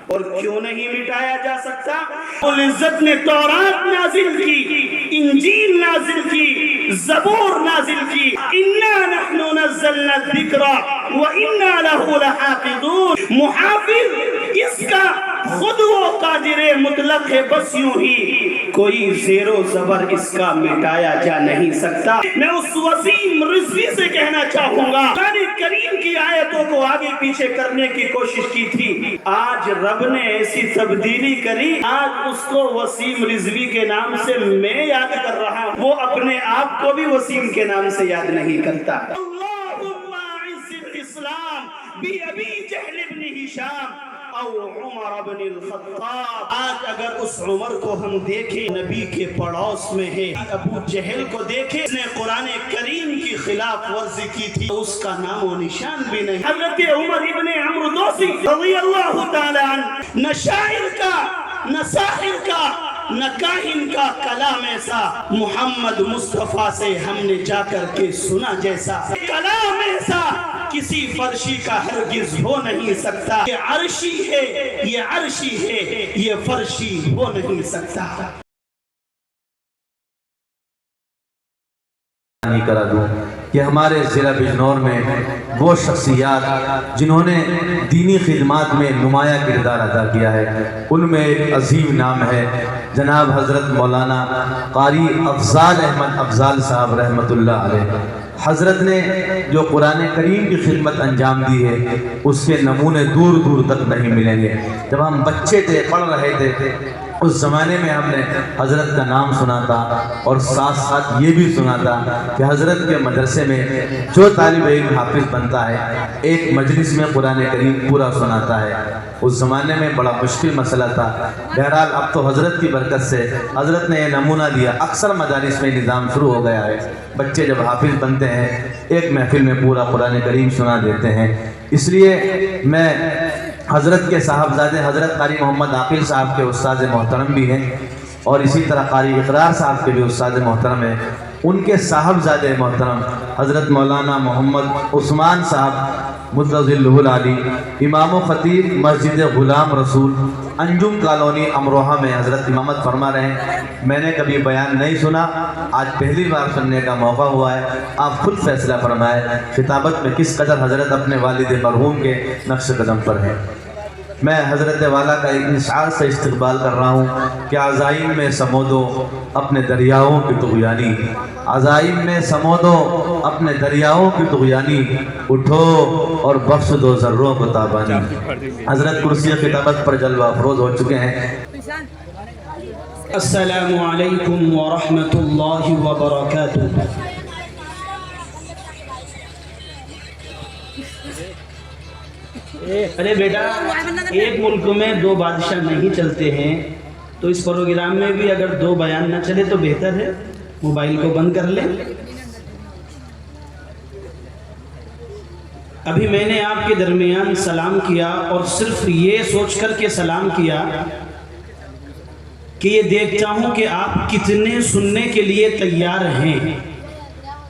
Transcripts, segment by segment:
اور کیوں نہیں مٹایا جا سکتا؟ العزت نے تورات نازل کی، انجیل نازل کی، زبور نازل کی، اِنَّا نَحْنُ نَزَّلْنَا الذِّكْرَ وَإِنَّا لَهُ لَحَافِظُونَ۔ محافظ اس کا خود وہ قادر مطلق ہے، بس یوں ہی کوئی زیر و زبر اس کا مٹایا جا نہیں سکتا۔ میں اس وسیم رضوی سے کہنا چاہوں گا، قرآن کریم کی آیتوں کو آگے پیچھے کرنے کی کوشش کی تھی، آج رب نے ایسی تبدیلی کری، آج اس کو وسیم رضوی کے نام سے میں یاد کر رہا ہوں، وہ اپنے آپ کو بھی وسیم کے نام سے یاد نہیں کرتا۔ اللہم اعز الاسلام بأبی جہل بن ہشام او عمر بن الخطاب۔ آج اگر اس عمر کو ہم دیکھیں، نبی کے پڑوس میں ہے، ابو جہل کو دیکھیں، اس نے قرآن کریم کی خلاف ورزی کی تھی، اس کا نام و نشان بھی نہیں۔ حضرت عمر ابن عمرو دوسی رضی اللہ تعالی عنہ، نہ شاعر کا، نہ ساحر کا، نہ کاہن کا کلام ایسا محمد مصطفیٰ سے ہم نے جا کر کے سنا جیسا، کلام ایسا کسی فرشی کا ہرگز ہو نہیں سکتا۔ یہ عرشی ہے، یہ عرشی ہے، یہ فرشی ہو نہیں سکتا۔ کرا دوں کہ ہمارے ضلع بجنور میں وہ شخصیات جنہوں نے دینی خدمات میں نمایاں کردار ادا کیا ہے، ان میں ایک عظیم نام ہے جناب حضرت مولانا قاری افضال احمد افضال صاحب رحمۃ اللہ علیہ۔ حضرت نے جو قرآن کریم کی خدمت انجام دی ہے، اس کے نمونے دور دور تک نہیں ملیں گے۔ جب ہم بچے تھے، پڑھ رہے تھے، اس زمانے میں ہم نے حضرت کا نام سنا تھا، اور ساتھ ساتھ یہ بھی سنا تھا کہ حضرت کے مدرسے میں جو طالب علم حافظ بنتا ہے، ایک مجلس میں قرآن کریم پورا سناتا ہے۔ اس زمانے میں بڑا مشکل مسئلہ تھا، بہرحال اب تو حضرت کی برکت سے حضرت نے یہ نمونہ دیا، اکثر مدارس میں نظام شروع ہو گیا ہے، بچے جب حافظ بنتے ہیں ایک محفل میں پورا قرآن کریم سنا دیتے ہیں۔ اس لیے میں حضرت کے صاحبزادے حضرت قاری محمد عاقل صاحب کے استاد محترم بھی ہیں، اور اسی طرح قاری اقرار صاحب کے بھی استاد محترم ہیں، ان کے صاحبزادے محترم حضرت مولانا محمد عثمان صاحب متظلہ العالی، امام و خطیب مسجد غلام رسول انجم کالونی امروہہ میں حضرت امامت فرما رہے ہیں۔ میں نے کبھی بیان نہیں سنا، آج پہلی بار سننے کا موقع ہوا ہے، آپ خود فیصلہ فرمائیں خطابت میں کس قدر حضرت اپنے والد مرحوم کے نقش قدم پر ہیں۔ میں حضرت والا کا ایک اشعار سے استقبال کر رہا ہوں کہ عزائم میں سمودو اپنے دریاؤں کی طغیانی، عزائم میں سمودو اپنے دریاؤں کی طغیانی، اٹھو اور بخش دو ذروں کو تابانی۔ حضرت کرسی خطابت پر جلوہ افروز ہو چکے ہیں۔ السلام علیکم ورحمۃ اللہ وبرکاتہ۔ ارے بیٹا، ایک ملک میں دو بادشاہ نہیں چلتے ہیں، تو اس پروگرام میں بھی اگر دو بیان نہ چلے تو بہتر ہے موبائل کو بند کر لیں۔ ابھی میں نے آپ کے درمیان سلام کیا، اور صرف یہ سوچ کر کے سلام کیا کہ یہ دیکھتا ہوں کہ آپ کتنے سننے کے لیے تیار ہیں،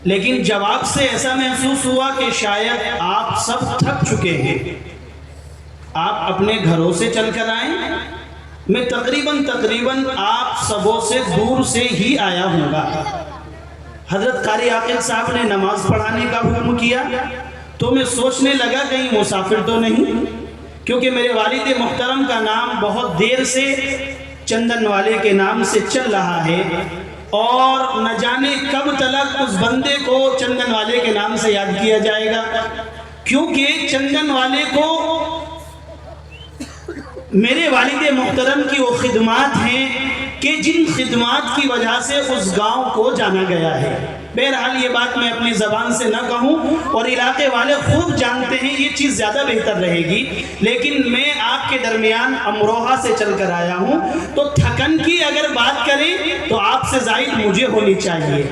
لیکن جواب سے ایسا محسوس ہوا کہ شاید آپ سب تھک چکے ہیں، آپ اپنے گھروں سے چل کر آئیں، میں تقریباً آپ سبوں سے دور سے ہی آیا ہوں گا۔ حضرت قاری عاقل صاحب نے نماز پڑھانے کا حکم کیا، تو میں سوچنے لگا کہیں مسافر تو نہیں، کیونکہ میرے والد محترم کا نام بہت دیر سے چندن والے کے نام سے چل رہا ہے، اور نہ جانے کب تلک اس بندے کو چندن والے کے نام سے یاد کیا جائے گا، کیونکہ چندن والے کو میرے والد محترم کی وہ خدمات ہیں کہ جن خدمات کی وجہ سے اس گاؤں کو جانا گیا ہے۔ بہرحال یہ بات میں اپنی زبان سے نہ کہوں، اور علاقے والے خوب جانتے ہیں، یہ چیز زیادہ بہتر رہے گی، لیکن میں آپ کے درمیان امروہہ سے چل کر آیا ہوں، تو تھکن کی اگر بات کریں تو آپ سے زائد مجھے ہونی چاہیے۔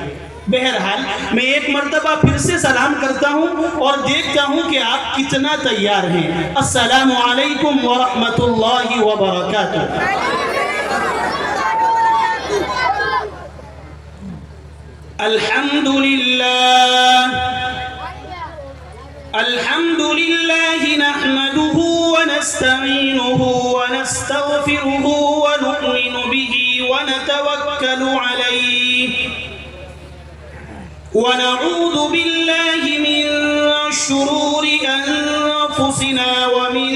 بہرحال میں ایک مرتبہ پھر سے سلام کرتا ہوں اور دیکھتا ہوں کہ آپ کتنا تیار ہیں۔ السلام علیکم ورحمۃ اللہ وبرکاتہ۔ الحمد للہ نحمده ونستعینه ونستغفره ونؤمن به ونتوكل عليه ونعوذ بالله من شرور أنفسنا ومن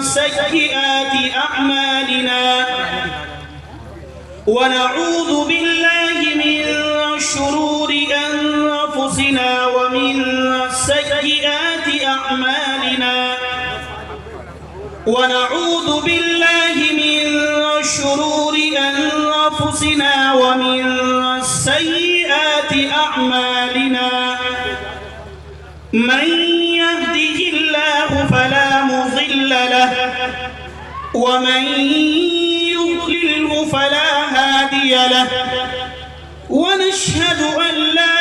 سيئات أعمالنا ونعوذ بالله من شرور أنفسنا ومن سيئات أعمالنا ونعوذ بالله من شرور أنفسنا ومن سيئات أعمالنا من يهده الله فلا مضل له ومن يضلله فلا هادي له ونشهد أن لا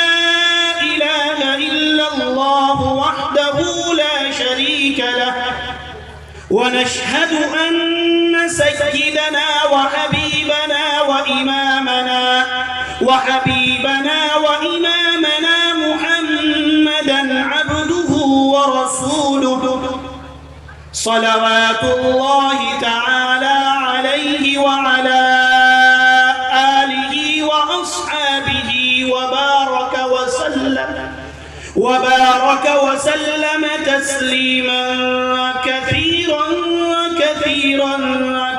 إله إلا الله وحده لا شريك له ونشهد أن سيدنا وحبيبنا وإمامنا محمدا عبده ورسوله صلوات الله تعالى عليه وعلى آله وأصحابه وبارك وسلم تسليما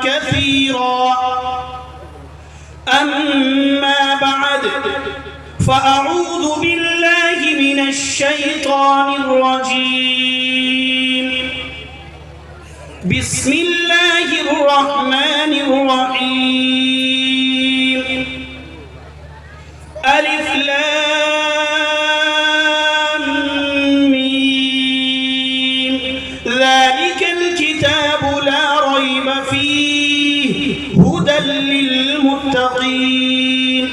كثيرا أما بعد فأعوذ بالله من الشيطان الرجيم بسم الله الرحمن الرحيم ألف لام ميم ذلك الكتاب لا ريب فيه هدى للمتقين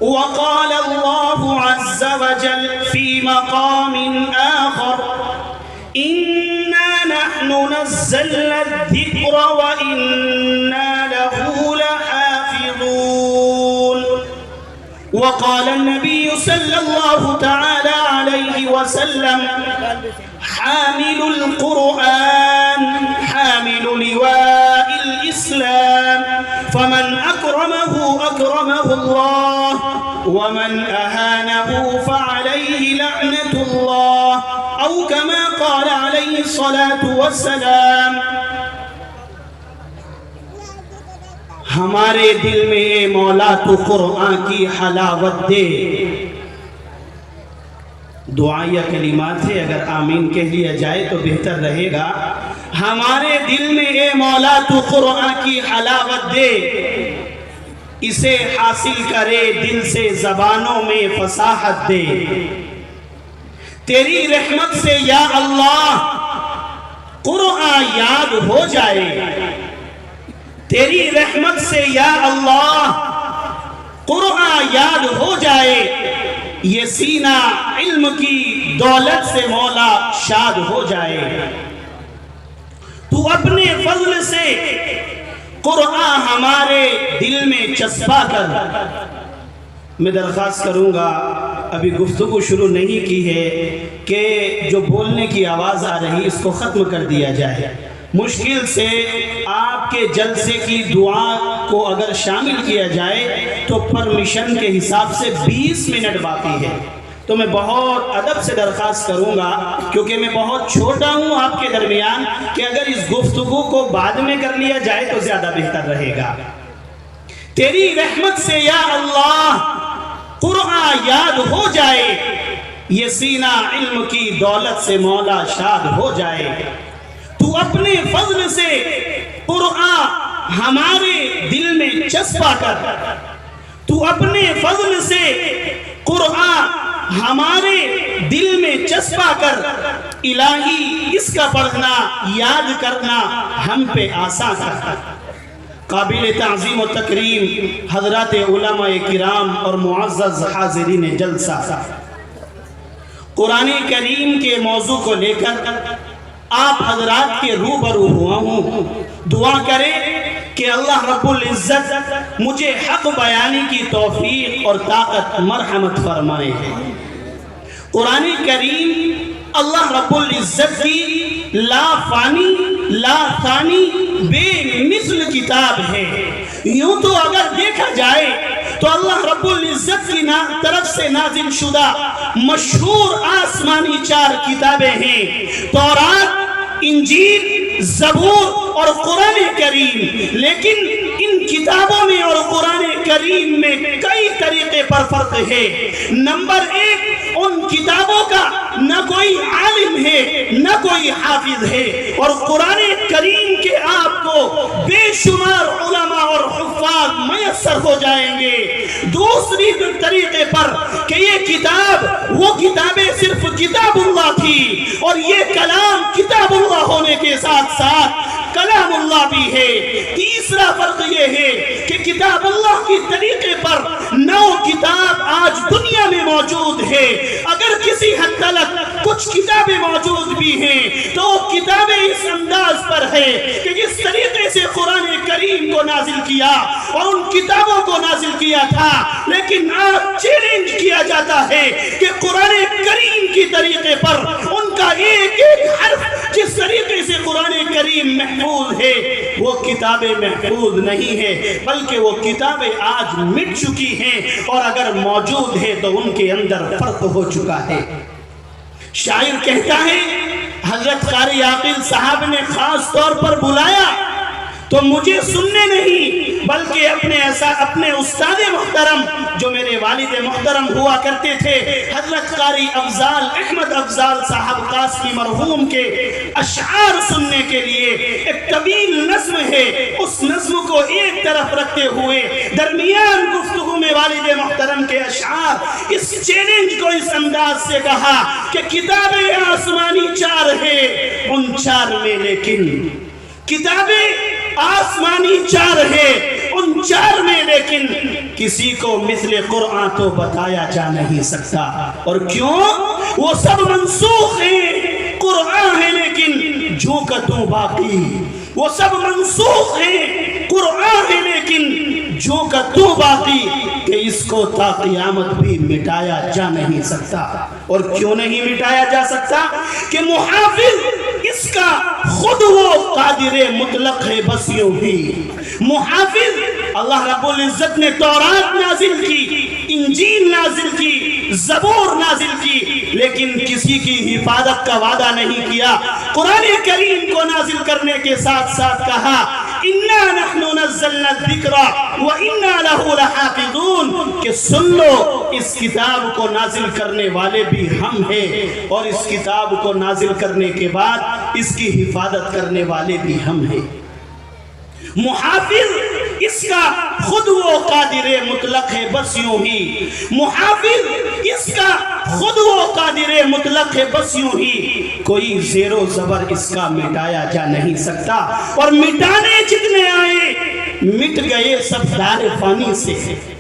وقال الله عز وجل في مقام آخر إنا نحن نزلنا الذكر وإنا له لحافظون وقال النبي صلى الله تعالى عليه وسلم حامل القرآن حامل لواء الإسلام فمن أكرمه الله ومن أهانه فعليه لعنة الله أو كما قال عليه الصلاة والسلام ہمارے دل میں اے مولا تو قرآن کی حلاوت دے. دعائیہ کلمات ہے، اگر آمین کہہ لیا جائے تو بہتر رہے گا. ہمارے دل میں اے مولا تو قرآن کی حلاوت دے، اسے حاصل کرے دل سے زبانوں میں فصاحت دے. تیری رحمت سے یا اللہ قرآن یاد ہو جائے، تیری رحمت سے یا اللہ قرآن یاد ہو جائے، یہ سینہ علم کی دولت سے مولا شاد ہو جائے. تو اپنے فضل سے قرآن ہمارے دل میں چسپا کر. میں درخواست کروں گا، ابھی گفتگو شروع نہیں کی ہے، کہ جو بولنے کی آواز آ رہی اس کو ختم کر دیا جائے. مشکل سے آپ کے جلسے کی دعا کو اگر شامل کیا جائے تو پرمیشن کے حساب سے 20 منٹ باقی ہے. تو میں بہت ادب سے درخواست کروں گا، کیونکہ میں بہت چھوٹا ہوں آپ کے درمیان، کہ اگر اس گفتگو کو بعد میں کر لیا جائے تو زیادہ بہتر رہے گا. تیری رحمت سے یا اللہ قرآن یاد ہو جائے، یہ سینہ علم کی دولت سے مولا شاد ہو جائے. تو اپنے فضل سے قرآن ہمارے دل میں چسپا کر، تو اپنے فضل سے قرآن ہمارے دل میں چسپا کر الہی اس کا پڑھنا یاد کرنا ہم پہ آسان کر. قابل تعظیم و تکریم حضرات علماء کرام اور معزز حاضرین جلسہ، قرآن کریم کے موضوع کو لے کر آپ حضرات کے روبرو ہوا ہوں. دعا کریں کہ اللہ رب العزت مجھے حق بیانی کی توفیق اور طاقت مرحمت فرمائے. قرآن کریم اللہ رب العزت کی لا فانی لا ثانی بے مثل کتاب ہے۔ یوں تو اگر دیکھا جائے تو اللہ رب العزت کی طرف سے نازل شدہ مشہور آسمانی 4 کتابیں ہیں، تورات، انجیل، زبور اور قرآن کریم۔ لیکن ان کتابوں میں اور قرآن کریم میں کئی طریقے پر فرق ہے۔ نمبر 1، ان کتابوں کا نہ کوئی عالم ہے نہ کوئی حافظ ہے، اور قرآن کریم کے آپ کو بے شمار علماء اور حفاظ میسر ہو جائیں گے۔ دوسری طریقے پر کہ یہ کتاب وہ کتابیں صرف کتاب اللہ تھی، اور یہ کلام کتاب اللہ ہونے کے ساتھ ساتھ کلام اللہ بھی ہے۔ تیسرا فرق یہ ہے کہ کتاب اللہ کی طریقے پر 9 کتاب آج دنیا میں موجود ہے۔ اگر کسی حد تک کچھ کتابیں موجود بھی ہیں تو وہ کتابیں اس انداز پر ہے کہ جس طریقے سے قرآن کریم کو نازل کیا اور ان کتابوں کو نازل کیا تھا، لیکن آج چیلنج کیا جاتا ہے کہ قرآن کریم کی طریقے پر ان کا ایک ایک حرف جس طریقے سے قرآن کریم محفوظ ہے وہ کتابیں محفوظ نہیں ہے، بلکہ وہ کتابیں آج مٹ چکی ہیں، اور اگر موجود ہے تو ان کے اندر فرق ہو چکا ہے۔ شاعر کہتا ہے حضرت قاری عاقل صاحب نے خاص طور پر بلایا تو مجھے سننے نہیں بلکہ اپنے استاد محترم جو میرے والد محترم ہوا کرتے تھے حضرت قاری افضال احمد افضال صاحب قاسمی مرحوم کے اشعار سننے کے لیے۔ ایک طویل نظم ہے، اس نظم کو ایک طرف رکھتے ہوئے درمیان گفتگو میں والد محترم کے اشعار اس چیلنج کو اس انداز سے کہا کہ کتابیں آسمانی 4 ہیں، ان 4 میں لیکن کتابیں آسمانی 4 ہے، ان 4 میں لیکن کسی کو مثل قرآن تو بتایا جا نہیں سکتا۔ اور کیوں؟ وہ سب منسوخ ہیں، قرآن ہے لیکن جو کا تو باقی۔ وہ سب منسوخ ہیں، قرآن ہے لیکن جو کا تو باقی، کہ اس کو تا قیامت بھی مٹایا جا نہیں سکتا۔ اور کیوں نہیں مٹایا جا سکتا؟ کہ محافظ اس کا خود وہ قادر مطلق ہے، بس یوں بھی محافظ اللہ رب العزت نے تورات نازل کی، انجیل نازل کی، زبور نازل کی، لیکن کسی کی حفاظت کا وعدہ نہیں کیا۔ قرآن کریم کو نازل کرنے کے ساتھ ساتھ کہا اِنَّا نَحْنُ نَزَّلْنَا الذِّكْرَ وَإِنَّا لَهُ لَحَافِظُونَ، کہ سن لو اس کتاب کو نازل کرنے والے بھی ہم ہیں، اور اس کتاب کو نازل کرنے کے بعد اس کی حفاظت کرنے والے بھی ہم ہیں۔ محافظ اس کا خود وہ قادر مطلق ہے، بس یوں ہی محافظ اس کا خود وہ قادر مطلق ہے، بس یوں ہی کوئی زیر و زبر اس کا مٹایا جا نہیں سکتا۔ اور مٹانے جتنے آئے مٹ گئے سب دار فانی سے۔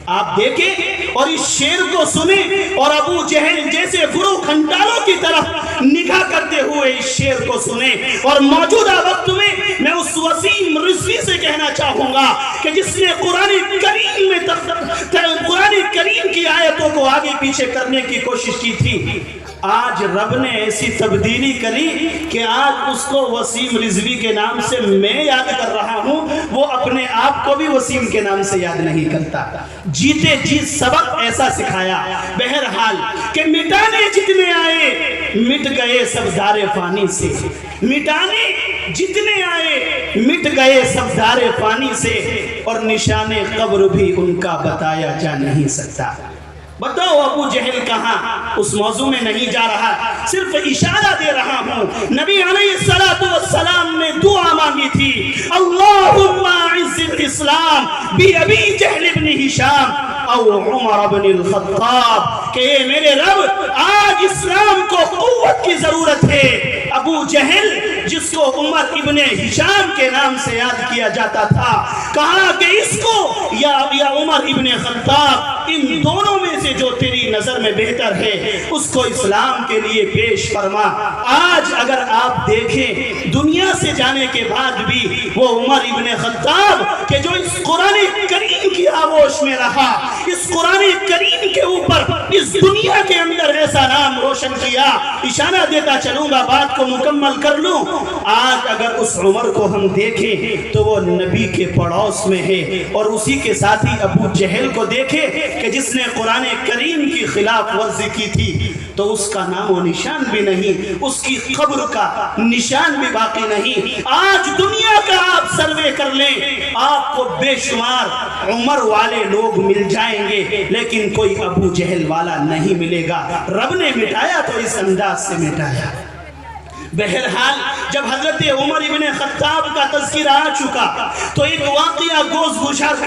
آپ دیکھیں اور اس شعر کو سنیں اور ابو جہل جیسے گرو کھنڈالوں کی طرف نگاہ کرتے ہوئے اس شعر کو سنیں۔ اور موجودہ وقت میں اس وسیم رضوی سے کہنا چاہوں گا کہ جس نے قرآن کریم کی آیتوں کو آگے پیچھے کرنے کی کوشش کی تھی، آج رب نے ایسی تبدیلی کری کہ آج اس کو وسیم رضوی کے نام سے میں یاد کر رہا ہوں، وہ اپنے آپ کو بھی وسیم کے نام سے یاد نہیں کرتا۔ جیتے جی سبق ایسا سکھایا۔ بہرحال کہ مٹانے جتنے آئے مٹ گئے سب دار فانی سے، مٹانے جتنے آئے مٹ گئے سب دار فانی سے، اور نشان قبر بھی ان کا بتایا جا نہیں سکتا۔ بتاؤ ابو جہل کہاں؟ اس موضوع میں نہیں جا رہا، صرف اشارہ دے رہا ہوں۔ نبی علیہ السلام نے دعا مانگی تھی، اللہم اعز الاسلام بی ابی جہل بن ہشام او عمر بن الخطاب، کہ میرے رب آج اسلام کو قوت کی ضرورت ہے۔ ابو جہل جس کو عمر ابن ہشام کے نام سے یاد کیا جاتا تھا، کہا کہ اس کو یا عمر ابن خطاب ان دونوں میں سے جو تیری نظر میں بہتر ہے اس کو اسلام کے لیے پیش فرما۔ آج اگر آپ دیکھیں دنیا سے جانے کے بعد بھی وہ عمر ابن خطاب کہ جو اس قرآن کریم کی آغوش میں رہا، اس قرآن کریم کے اوپر اس دنیا کے اندر ایسا نام روشن کیا، اشارہ دیتا چلوں گا بات کو مکمل کر لوں۔ آج اگر اس عمر کو ہم دیکھیں تو وہ نبی کے پڑوس میں ہے، اور اسی کے ساتھ ہی ابو جہل کو دیکھے کہ جس نے قرآن کریم کی خلاف ورزی کی تھی تو اس کا نام و نشان بھی نہیں، اس کی قبر کا نشان بھی باقی نہیں۔ آج دنیا کا آپ سروے کر لیں، آپ کو بے شمار عمر والے لوگ مل جائیں گے، لیکن کوئی ابو جہل والا نہیں ملے گا۔ رب نے مٹایا تو اس انداز سے مٹایا۔ بہرحال جب حضرت عمر ابن خطاب کا تذکرہ آ چکا تو ایک واقعہ گوش گشاد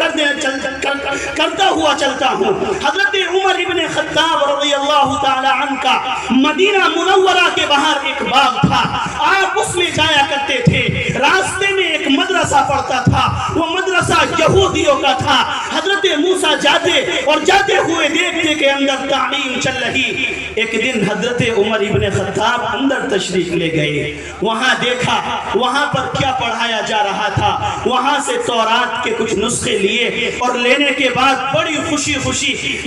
کرتا ہوا چلتا ہوں۔ حضرت عمر ابن خطاب رضی اللہ تعالی عنہ کا مدینہ منورہ کے باہر ایک باغ تھا، آپ اس میں جایا کرتے تھے۔ راستے میں ایک مدرسہ پڑھتا تھا، وہ مدرسہ یہودیوں کا تھا۔ حضرت موسیٰ جاتے ہوئے دیکھتے کہ اندر تعلیم چل رہی۔ ایک دن حضرت عمر ابن خطاب اندر تشریف لے گئے، وہاں دیکھا وہاں پر کیا پڑھایا جا رہا تھا، وہاں سے تورات کے کچھ نسخے لیے، اور لینے کے بعد بڑی خوشی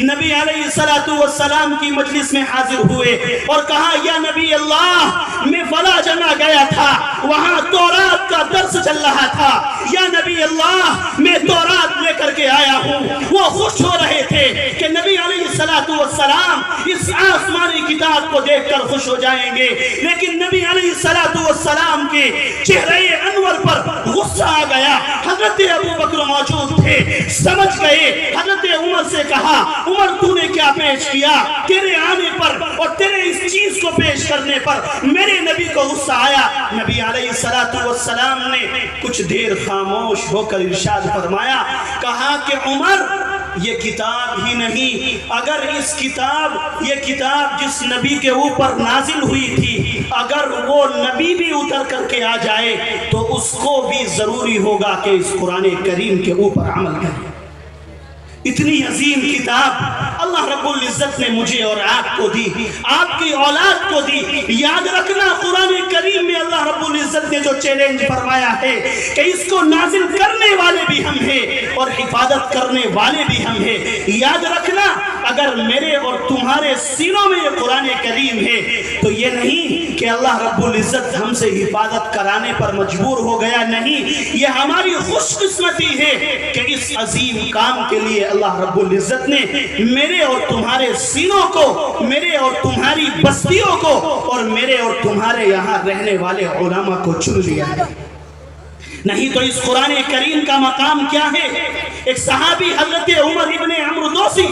نبی علیہ السلام کی مجلس میں حاضر ہوئے اور کہا یا نبی اللہ میں فلاں جگہ گیا تھا، وہاں تورات کا درس چل رہا تھا، یا نبی اللہ میں تورات لے کر کے آیا ہوں۔ وہ خوش ہو رہے تھے کہ نبی علیہ السلام اس آسمانی کتاب کو دیکھ کر خوش ہو جائیں گے، لیکن نبی علیہ السلام کے چہرے انور پر غصہ آ گیا۔ حضرت ابو بکر موجود تھے، سمجھ گئے۔ حضرت عمر سے کہا عمر تو نے کیا پیش کیا؟ تیرے آنے پر اور تیرے اس چیز کو پیش کرنے پر میرے نبی کو غصہ آیا۔ نبی علیہ السلام نے کچھ دیر خاموش ہو کر ارشاد فرمایا، کہا کہ عمر یہ کتاب ہی نہیں، اگر یہ کتاب جس نبی کے اوپر نازل ہوئی تھی اگر وہ نبی بھی اتر کر کے آ جائے تو اس کو بھی ضروری ہوگا کہ اس قرآن کریم کے اوپر عمل کرے۔ اتنی عظیم کتاب اللہ رب العزت نے مجھے اور آپ کو دی، آپ کی اولاد کو دی۔ یاد رکھنا قرآن کریم میں اللہ رب العزت نے جو چیلنج فرمایا ہے کہ اس کو نازل کرنے والے بھی ہم ہیں اور حفاظت کرنے والے بھی ہم ہیں۔ یاد رکھنا اگر میرے اور تمہارے سینوں میں یہ قرآن کریم ہے تو یہ نہیں کہ اللہ رب العزت ہم سے حفاظت کرانے پر مجبور ہو گیا، نہیں، یہ ہماری خوش قسمتی ہے کہ اس عظیم کام کے لیے اللہ رب العزت نے میرے اور تمہارے سینوں کو، میرے اور تمہاری بستیوں کو اور میرے اور تمہارے یہاں رہنے والے علماء کو چن لیا ہے۔ نہیں تو اس قرآن کریم کا مقام کیا ہے؟ ایک صحابی حضرت عمر ابن عمرو دوسی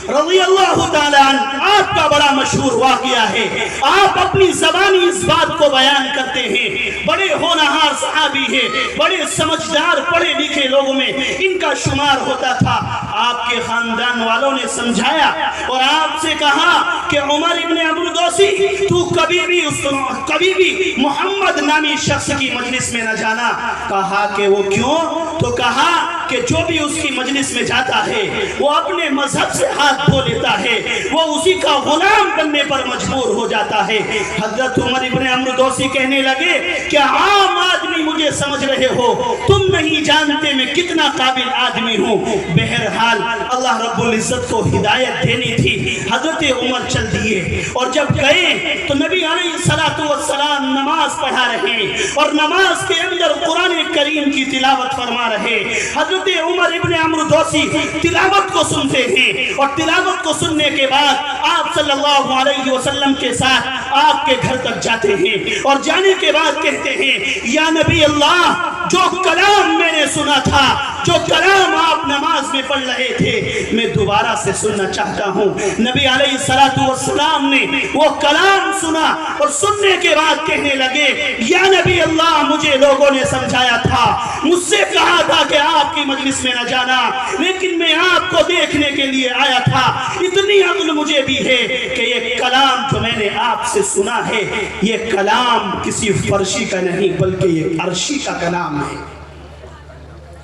رضی اللہ تعالیٰ عنہ، آپ کا بڑا مشہور واقعہ ہے، آپ اپنی زبانی اس بات کو بیان کرتے ہیں۔ بڑے ہونہار صحابی ہیں، بڑے سمجھدار پڑھے لکھے لوگوں میں ان کا شمار ہوتا تھا۔ آپ کے خاندان والوں نے سمجھایا اور آپ سے کہا کہ عمر ابن عمرو دوسی تو کبھی بھی محمد نامی شخص کی مجلس میں نہ جانا۔ کہا کہ وہ کیوں؟ تو کہا کہ جو بھی اس کی مجلس میں جاتا ہے وہ اپنے مذہب سے ہاتھ دھو لیتا ہے، وہ اسی کا غلام بننے پر مجبور ہو جاتا ہے۔ حضرت عمر ابن عمرو دوسی کہنے لگے کہ عام آدمی مجھے سمجھ رہے ہو، تم نہیں جانتے میں کتنا قابل آدمی ہوں۔ بہرحال اللہ رب العزت کو ہدایت دینی تھی، حضرت عمر چل دیے اور جب گئے تو نبی علیہ السلام نماز پڑھا رہے اور نماز کے اندر قرآن کریم کی تلاوت فرما رہے۔ حضرت عمر ابن عمرو دوسی تلاوت کو سنتے ہیں اور تلاوت کو سننے کے بعد آپ صلی اللہ علیہ وسلم کے ساتھ آپ کے گھر تک جاتے ہیں اور جانے کے بعد کہتے ہیں یا نبی اللہ جو کلام میں نے سنا تھا، جو کلام آپ نماز میں پڑھ رہے تھے میں دوبارہ سے سننا چاہتا ہوں۔ نبی علیہ السلام نے وہ کلام سنا اور سننے کے بعد کہنے لگے یا نبی اللہ مجھے لوگوں نے سمجھایا تھا، مجھ سے کہا تھا کہ آپ کی مجلس میں نہ جانا، لیکن میں آپ کو دیکھنے کے لیے آیا تھا۔ اتنی عقل مجھے بھی ہے کہ یہ کلام جو میں نے آپ سے سنا ہے یہ کلام کسی فرشی کا نہیں بلکہ یہ عرشی کا کلام ہے۔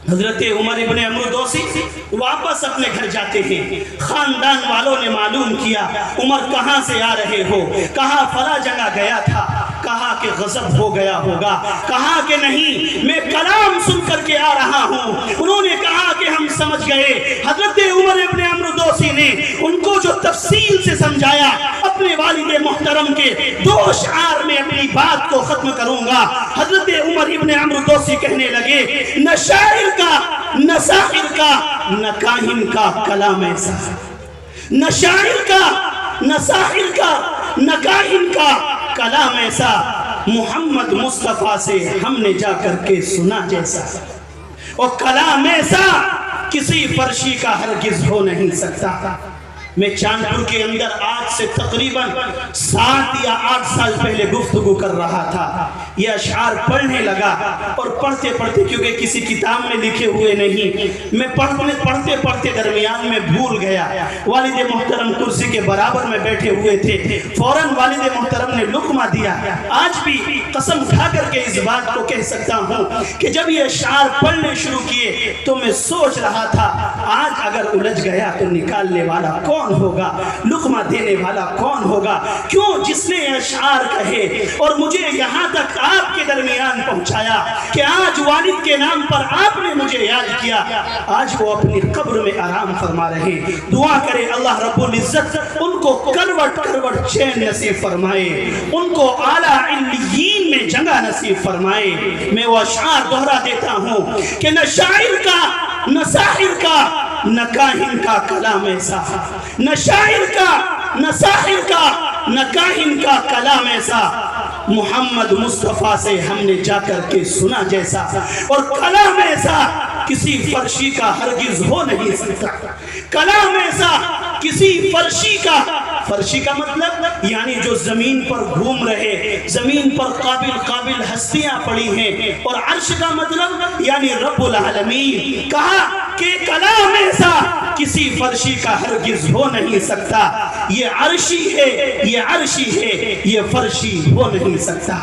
حضرت عمر ابن عمرو دوسی واپس اپنے گھر جاتے ہیں. خاندان والوں نے معلوم کیا عمر کہاں سے آ رہے ہو, کہا فلاں جگہ گیا تھا. کہا کہ غضب ہو گیا ہوگا. کہا کہ نہیں, میں کلام سن کر کے آ رہا ہوں. انہوں نے کہا کہ ہم سمجھ گئے. حضرت عمر ابن عمرو دوسی نے ان کو جو تفصیل سے سمجھایا, اپنے والد محترم کے 2 اشعار میں اپنی بات کو ختم کروں گا. حضرت عمر ابن عمرو دوسی کہنے لگے, نہ شاعر کا, نہ ساحر کا, نہ کاہن کا کلام ایسا. نہ شاعر کا, نہ ساحر کا, نہ کاہن کا کلام ایسا محمد مصطفیٰ سے ہم نے جا کر کے سنا جیسا. اور کلام ایسا کسی فرشی کا ہرگز ہو نہیں سکتا. میں چاندپور کے اندر آج سے تقریباً 7 یا 8 سال پہلے گفتگو کر رہا تھا. یہ اشعار پڑھنے لگا اور پڑھتے پڑھتے, کیونکہ کسی کتاب میں لکھے ہوئے نہیں, میں پڑھتے پڑھتے درمیان میں بھول گیا. والد محترم کرسی کے برابر میں بیٹھے ہوئے تھے. فوراً والد محترم نے لقمہ دیا. آج بھی قسم کھا کر کے اس بات کو کہہ سکتا ہوں کہ جب یہ اشعار پڑھنے شروع کیے تو میں سوچ رہا تھا, آج اگر الجھ گیا تو نکالنے والا کون ہوگا, لقمہ دینے والا کون ہوگا. کیوں جس نے اشعار کہے اور مجھے یہاں تک آپ کے درمیان پہنچایا کہ آج والد کے نام پر آپ نے مجھے یاد کیا, آج وہ اپنی قبر میں آرام فرما رہے. دعا کرے اللہ رب العزت ان کو کروٹ کروٹ چین نصیب فرمائے, ان کو اعلیٰ علیین میں جگہ نصیب فرمائے. میں وہ اشعار دہرا دیتا ہوں کہ نہ شاعر کا, نہ ساحر کا, نہ کاہن کا کلام ایسا. نہ شاعر کا, نہ ساحر کا, نہ کاہن کا کلام ایسا محمد مصطفیٰ سے ہم نے جا کر کے سنا جیسا. اور کلام ایسا کسی فرشی کا ہرگز ہو نہیں سکتا. کلام ایسا کسی فرشی کا, فرشی کا مطلب یعنی جو زمین پر گھوم رہے, زمین پر قابل ہستیاں پڑی ہیں. اور عرش کا مطلب یعنی رب العالمین. کہا کہ کلام ایسا کسی فرشی کا ہرگز ہو نہیں سکتا. یہ عرشی ہے, یہ عرشی ہے, یہ فرشی ہو نہیں سکتا.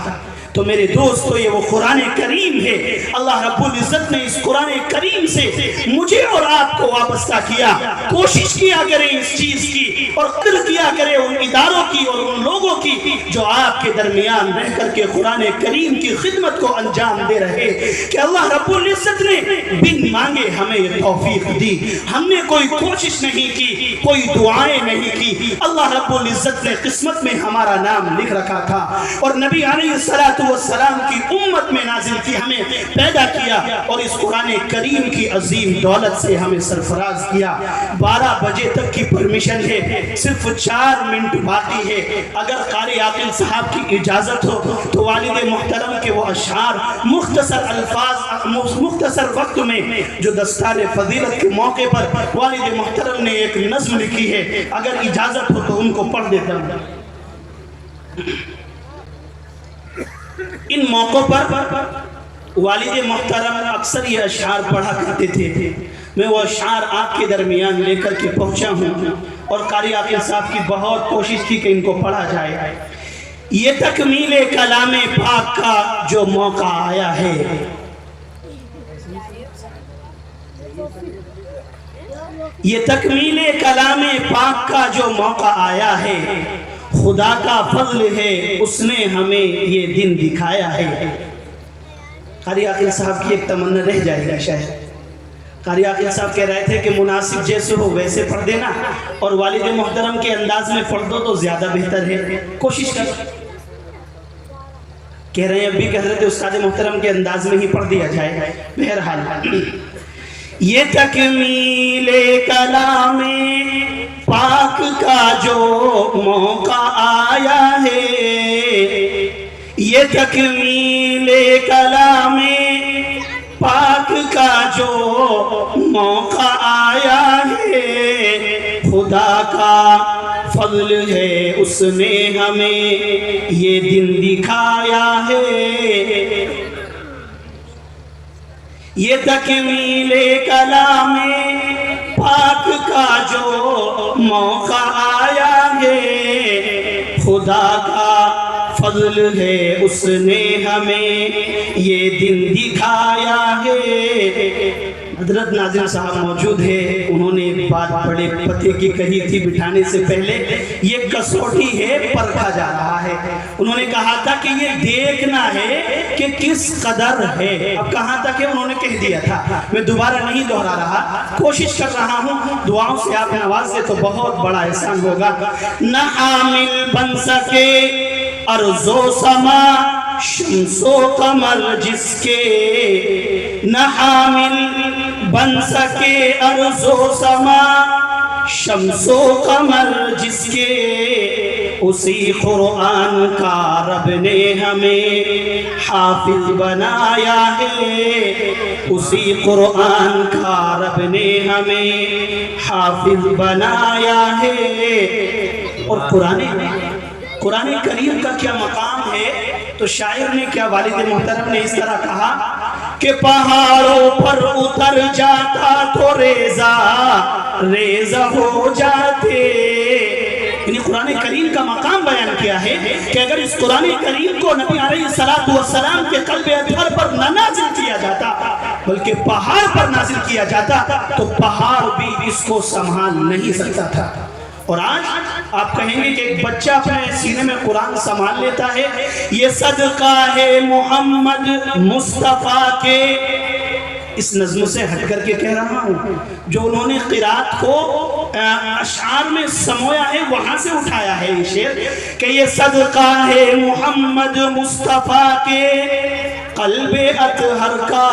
تو میرے دوستو یہ وہ قرآن کریم ہے. اللہ رب العزت نے اس قرآن کریم سے مجھے اور آپ کو وابستہ کیا. کوشش کیا کریں اس چیز کی اور قدر کیا کریں ان اداروں کی اور ان لوگوں کی جو آپ کے درمیان رہ کر کے قرآن کریم کی خدمت کو انجام دے رہے. کہ اللہ رب العزت نے بن مانگے ہمیں یہ توفیق دی. ہم نے کوئی کوشش نہیں کی, کوئی دعائیں نہیں کی. اللہ رب العزت نے قسمت میں ہمارا نام لکھ رکھا تھا اور نبی علیہ السلام کی امت میں نازل کی, ہمیں پیدا کیا اور اس قرآن کریم کی عظیم دولت سے ہمیں سرفراز کیا. 12 بجے تک کی پرمیشن ہے, صرف 4 منٹ باقی ہے. اگر قاری عاقل صاحب کی اجازت ہو تو والد محترم کے وہ اشعار مختصر الفاظ, مختصر وقت میں جو دستار فضیلت کے موقع پر والد محترم نے ایک نظم لکھی ہے, اگر اجازت ہو تو ان کو پڑھ دیتا ہوں. ان موقعوں پر والد محترم اکثر یہ اشعار پڑھا کرتے تھے. میں وہ اشعار آپ کے درمیان لے کر کے پہنچا ہوں اور قاری عاقل صاحب کی بہت کوشش تھی کہ ان کو پڑھا جائے. یہ تکمیل کلام پاک کا جو موقع آیا ہے, یہ تکمیل کلام پاک کا جو موقع آیا ہے, خدا کا فضل ہے اس نے ہمیں یہ دن دکھایا ہے. قاری عاقل صاحب کی ایک تمنا رہ جائے گا شاید. قاری عاقل صاحب کہہ رہے تھے کہ مناسب جیسے ہو ویسے پڑھ دینا اور والد محترم کے انداز میں پڑھ دو تو زیادہ بہتر ہے. کوشش کر, کہہ رہے ہیں اب بھی کہہ رہے تھے استاد محترم کے انداز میں ہی پڑھ دیا جائے. بہرحال یہ تکمیل کلام پاک کا جو موقع آیا ہے, یہ تکمیل کلام پاک کا جو موقع آیا ہے, خدا کا فضل ہے اس نے ہمیں یہ دن دکھایا ہے. یہ تکمیل کلام پاک کا جو موقع آیا ہے, خدا کا فضل ہے اس نے ہمیں یہ دن دکھایا ہے. حضرت ناظم صاحب موجود ہے، انہوں نے ایک بات بڑے پتے کی کہی تھی بٹھانے سے پہلے، یہ کسوٹی ہے پرکھا جا رہا ہے۔ انہوں نے کہا تھا کہ یہ دیکھنا ہے کہ کس قدر ہے، اب کہاں تک ہے انہوں نے کہہ دیا تھا، میں دوبارہ نہیں دہرا رہا، کوشش کر رہا ہوں دعاؤں سے آپ نواز دے تو بہت بڑا احسان ہوگا۔ نہ حامل بن سکے ارض و سما شمس و قمر جس کے، نہ حامل بن سکے ارض و سما شمس و قمر جس کے، اسی قرآن کا رب نے ہمیں حافظ بنایا ہے، اسی قرآن کا رب نے ہمیں حافظ بنایا ہے۔ اور قرآن کریم کا کیا مقام ہے، تو شاعر نے کیا، والد محترم نے اس طرح کہا کہ پہاڑوں پر اتر جاتا تو ریزہ ریزہ ہو جاتے، یعنی قرآن کریم کا مقام بیان کیا ہے کہ اگر اس قرآن کریم کو نبی علیہ السلام کے قلب اطہر پر نہ نازل کیا جاتا بلکہ پہاڑ پر نازل کیا جاتا تو پہاڑ بھی اس کو سنبھال نہیں سکتا تھا۔ اور آج آپ کہیں گے کہ ایک بچہ اپنے سینے میں قرآن سنبھال لیتا ہے، یہ صدقہ ہے محمد مصطفیٰ کے، اس نظم سے ہٹ کر کے کہہ رہا ہوں، جو انہوں نے قرات کو اشعار میں سمویا ہے وہاں سے اٹھایا ہے یہ شعر کہ یہ صدقہ ہے محمد مصطفیٰ کے قلب اطہر کا،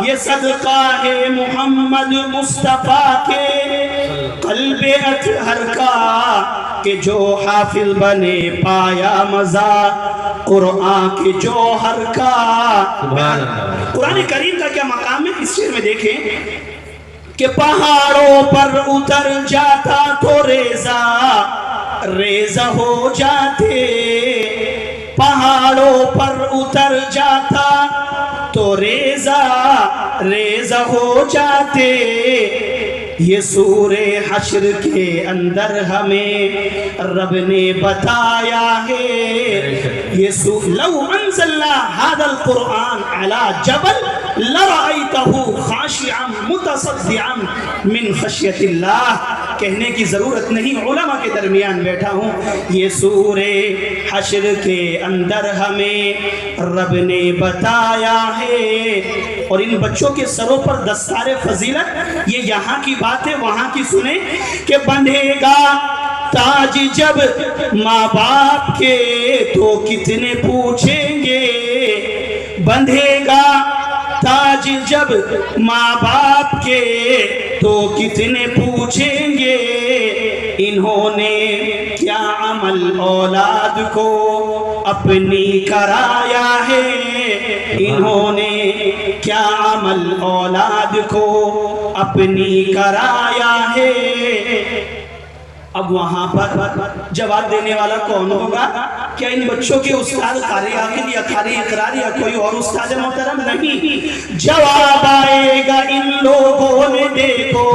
یہ صدقہ ہے محمد مصطفیٰ کے قلب اطہر کا، کہ جو حافظ بنے پایا مزہ قرآن کے جوہر کا۔ قرآن کریم کا کیا مقام ہے اس شعر میں دیکھیں کہ پہاڑوں پر اتر جاتا تو ریزہ ریزہ ہو جاتے، پہاڑوں پر اتر جاتا تو ریزہ ریزہ ہو جاتے، یہ سورہ حشر کے اندر ہمیں رب نے بتایا ہے، یہ لو انزلنا هذا القرآن على جبل لرأيته خاشعا متصدعا من خشیت اللہ، کہنے کی ضرورت نہیں، علماء کے درمیان بیٹھا ہوں، یہ سورہ حشر کے اندر ہمیں رب نے بتایا ہے۔ اور ان بچوں کے سروں پر دستار فضیلت، یہ یہاں کی بات ہے وہاں کی سنیں کہ بندھے گا تاج جب ماں باپ کے تو کتنے پوچھیں گے، بندھے گا تاج جب ماں باپ کے تو کتنے پوچھیں گے، انہوں نے کیا عمل اولاد کو اپنی کرایا ہے، انہوں نے کیا عمل اولاد کو اپنی کرایا ہے۔ اب وہاں پر جواب دینے والا کون ہوگا؟ کیا ان بچوں کے استاد قاری عاقل یا قاری اقرار یا کوئی اور استاد محترم؟ نہیں، جواب آئے گا ان لوگوں نے دیکھو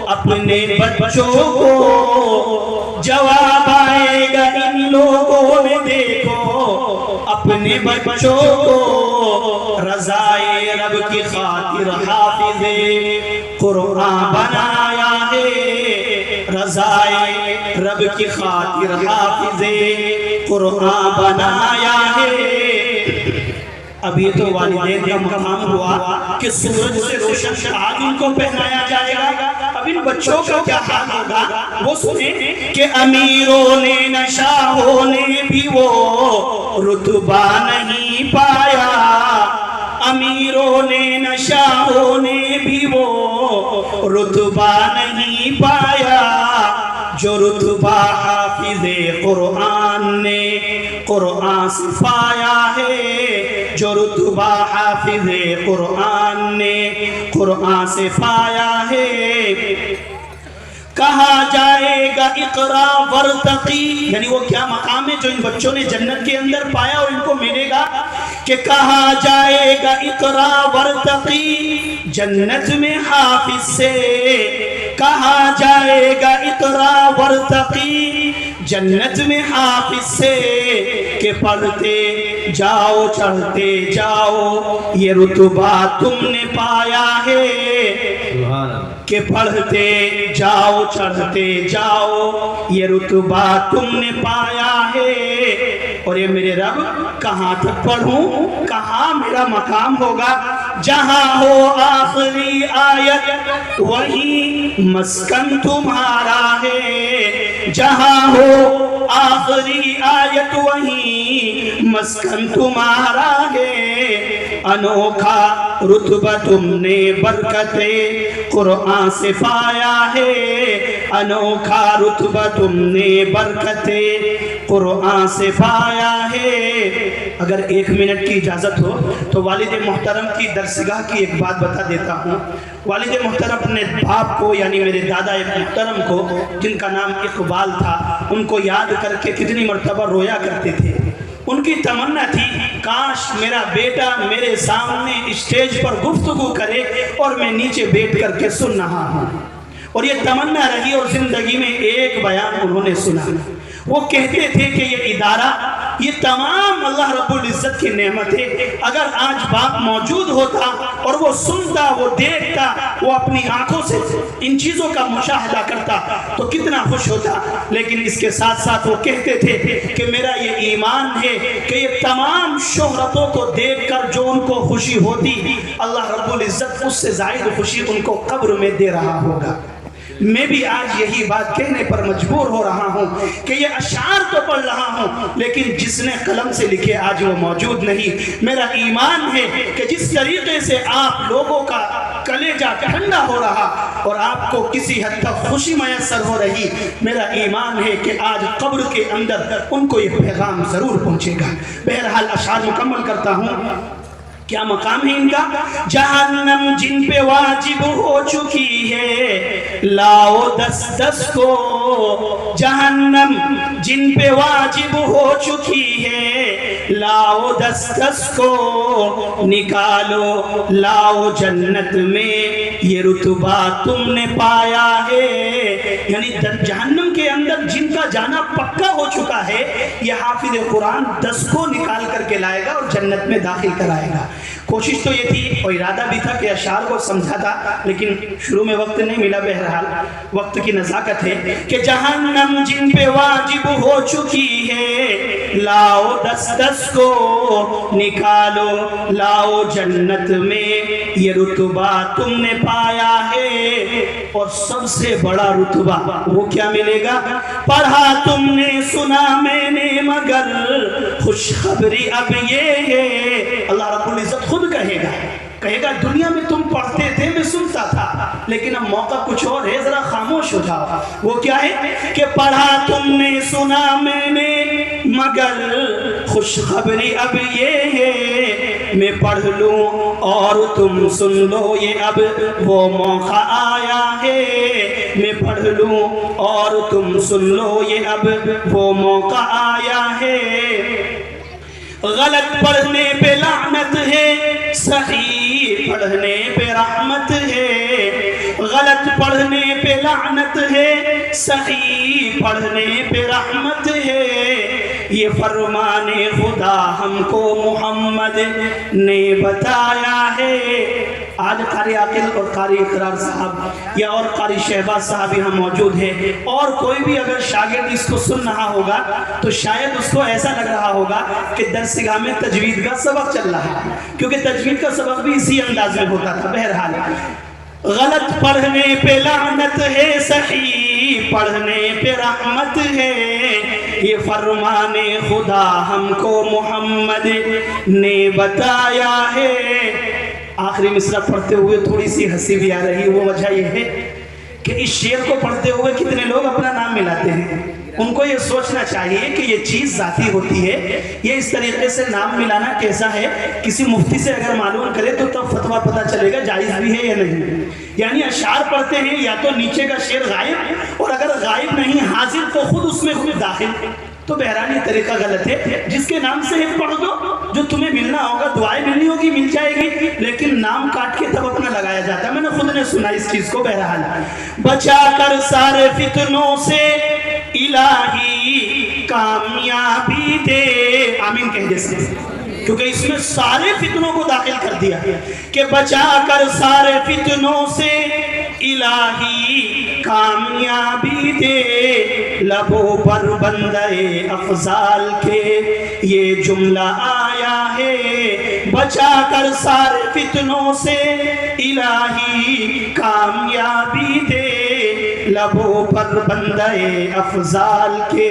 اپنے بچوں کو، جواب آئے گا ان لوگوں نے دیکھو اپنے بچوں کو، رضائے رب کی خاطر حافظ قرآن بنایا ہے، رضائے رب کی خاطر حافظ قرآن بنایا ہے۔ اب یہ تو والدین کا مقام ہوا کہ سورج سے روشن تاج ان کو پہنایا جائے گا، اب ان بچوں کا کیا حال ہوگا وہ سنیں کہ امیروں نے نشاہوں نے بھی وہ رتبہ نہیں پایا، امیروں نے نشاہوں نے بھی وہ رتبہ نہیں پایا، جو رتبہ حافظ قرآن نے قرآن سے پایا ہے، جو رتبہ حافظ قرآن نے قرآن سے پایا ہے۔ کہا جائے گا اقرا ورتقی، یعنی وہ کیا مقام ہے جو ان بچوں نے جنت کے اندر پایا اور ان کو ملے گا کہ کہا جائے گا اقرا ورتقی، جنت میں حافظ سے کہا جائے گا اقرا ورتقی جنت میں حافظ سے کہ پڑھتے جاؤ چڑھتے جاؤ یہ رتبہ تم نے پایا ہے، کہ پڑھتے جاؤ چڑھتے جاؤ یہ رتبہ تم نے پایا ہے۔ اور یہ میرے رب کہاں تک پڑھوں، کہاں میرا مقام ہوگا؟ جہاں ہو آخری آیت وہی مسکن تمہارا ہے، جہاں ہو آخری آیت وہی مسکن تمہارا ہے۔ انوکھا رتبہ تم نے برکت قرآن سے پایا ہے، انوکھا رتبہ تم نے برکت قرآن سے پایا ہے۔ اگر 1 منٹ کی اجازت ہو تو والد محترم کی درسگاہ کی ایک بات بتا دیتا ہوں۔ والد محترم اپنے باپ کو یعنی میرے دادا محترم کو جن کا نام اقبال تھا ان کو یاد کر کے کتنی مرتبہ رویا کرتے تھے۔ ان کی تمنا تھی کاش میرا بیٹا میرے سامنے اسٹیج پر گفتگو کرے اور میں نیچے بیٹھ کر کے سن رہا ہوں، اور یہ تمنا رہی اور زندگی میں ایک بیان انہوں نے سنا۔ وہ کہتے تھے کہ یہ ادارہ، یہ تمام اللہ رب العزت کی نعمت ہے، اگر آج باپ موجود ہوتا اور وہ سنتا، وہ دیکھتا، وہ اپنی آنکھوں سے ان چیزوں کا مشاہدہ کرتا تو کتنا خوش ہوتا۔ لیکن اس کے ساتھ ساتھ وہ کہتے تھے کہ میرا یہ ایمان ہے کہ یہ تمام شہرتوں کو دیکھ کر جو ان کو خوشی ہوتی، اللہ رب العزت اس سے زائد خوشی ان کو قبر میں دے رہا ہوگا۔ میں بھی آج یہی بات کہنے پر مجبور ہو رہا ہوں کہ یہ اشعار تو پڑھ رہا ہوں لیکن جس نے قلم سے لکھے آج وہ موجود نہیں۔ میرا ایمان ہے کہ جس طریقے سے آپ لوگوں کا کلیجہ ٹھنڈا ہو رہا اور آپ کو کسی حد تک خوشی میسر ہو رہی، میرا ایمان ہے کہ آج قبر کے اندر ان کو یہ پیغام ضرور پہنچے گا۔ بہرحال اشعار مکمل کرتا ہوں۔ کیا مقام ہے ان کا؟ جہنم جن پہ واجب ہو چکی ہے لاؤ دس دس کو، جہنم جن پہ واجب ہو چکی ہے لاؤ دس دس کو، نکالو لاؤ جنت میں یہ رتبہ تم نے پایا ہے۔ یعنی جہنم کے اندر جن کا جانا پکا ہو چکا ہے یہ حافظ قرآن 10 کو نکال کر کے لائے گا اور جنت میں داخل کرائے گا۔ کوشش تو یہ تھی اور ارادہ بھی تھا کہ اشعار کو سمجھا تھا لیکن شروع میں وقت نہیں ملا۔ بہرحال وقت کی نزاکت ہے کہ جہنم جن پہ واجب ہو چکی ہے لاؤ دس دس کو، نکالو لاؤ جنت میں یہ رتبہ تم نے پایا ہے۔ اور سب سے بڑا رتبہ وہ کیا ملے گا؟ پڑھا تم نے سنا میں نے مگر خوشخبری اب یہ ہے۔ اللہ رب العزت خود کہے گا دنیا میں تم پڑھتے تھے میں سنتا تھا لیکن اب موقع کچھ اور ہے، ذرا خاموش ہو جاؤ۔ وہ کیا ہے کہ پڑھا تم نے سنا میں نے مگر خوشخبری اب یہ ہے، میں پڑھ لوں اور تم سن لو یہ اب وہ موقع آیا ہے، میں پڑھ لوں اور تم سن لو یہ اب وہ موقع آیا ہے۔ غلط پڑھنے پہ لعنت ہے، صحیح پڑھنے پہ رحمت ہے، غلط پڑھنے پہ لعنت ہے، صحیح پڑھنے پہ رحمت ہے، یہ فرمان خدا ہم کو محمد نے بتایا ہے۔ آج قاری عاقل اور قاری اقرار صاحب یا اور قاری شہباز صاحب یہاں موجود ہیں، اور کوئی بھی اگر شاگرد اس کو سن رہا ہوگا تو شاید اس کو ایسا لگ رہا ہوگا کہ درسگاہ میں تجوید کا سبق چل رہا ہے، کیونکہ تجوید کا سبق بھی اسی انداز میں ہوتا تھا۔ بہرحال غلط پڑھنے پہ لعنت ہے، صحیح پڑھنے پہ رحمت ہے، یہ فرمان خدا ہم کو محمد نے بتایا ہے۔ آخری مصرع پڑھتے ہوئے تھوڑی سی ہنسی بھی آ رہی ہے، وہ وجہ یہ ہے کہ اس شعر کو پڑھتے ہوئے کتنے لوگ اپنا نام ملاتے ہیں۔ ان کو یہ سوچنا چاہیے کہ یہ چیز ذاتی ہوتی ہے، یہ اس طریقے سے نام ملانا کیسا ہے، کسی مفتی سے اگر معلوم کرے تو تب فتویٰ پتہ چلے گا جائز بھی ہے یا نہیں۔ یعنی اشعار پڑھتے ہیں یا تو نیچے کا شعر غائب، اور اگر غائب نہیں حاضر تو خود اس میں خود داخل، تو بہرحال یہ طریقہ غلط ہے۔ جس کے نام سے ایک پڑھ دو، جو تمہیں ملنا ہوگا، دعائیں ملنی ہوگی مل جائے گی، لیکن نام کاٹ کے تب اپنا لگایا جاتا ہے۔ میں نے خود نے نے سنا اس چیز کو. بہرحال بچا کر سارے فتنوں سے الہی کامیابی دے. آمین کہیں جیسے، کیونکہ اس میں سارے فتنوں کو داخل کر دیا کہ بچا کر سارے فتنوں سے الہی کامیابی دے. لبوں پر بندے افضال کے یہ جملہ آیا ہے، بچا کر سارے فتنوں سے الہی کامیابی دے. لبوں پر بندے افضال کے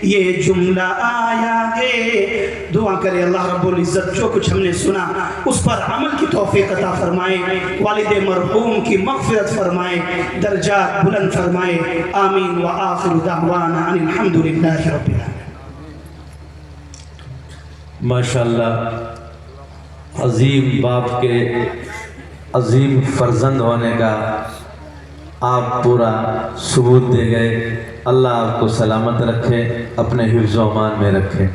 یہ جملہ آیا ہے. دعا کرے اللہ رب العزت جو کچھ ہم نے سنا اس پر عمل کی توفیق عطا فرمائے، والد مرحوم کی مغفرت فرمائے، درجات بلند فرمائے. آمین. وآخر دعوانا ان الحمدللہ رب العالمین. ماشاءاللہ، عظیم باپ کے عظیم فرزند ہونے کا آپ پورا ثبوت دے گئے. اللہ آپ کو سلامت رکھے، اپنے حفظ و امان میں رکھے.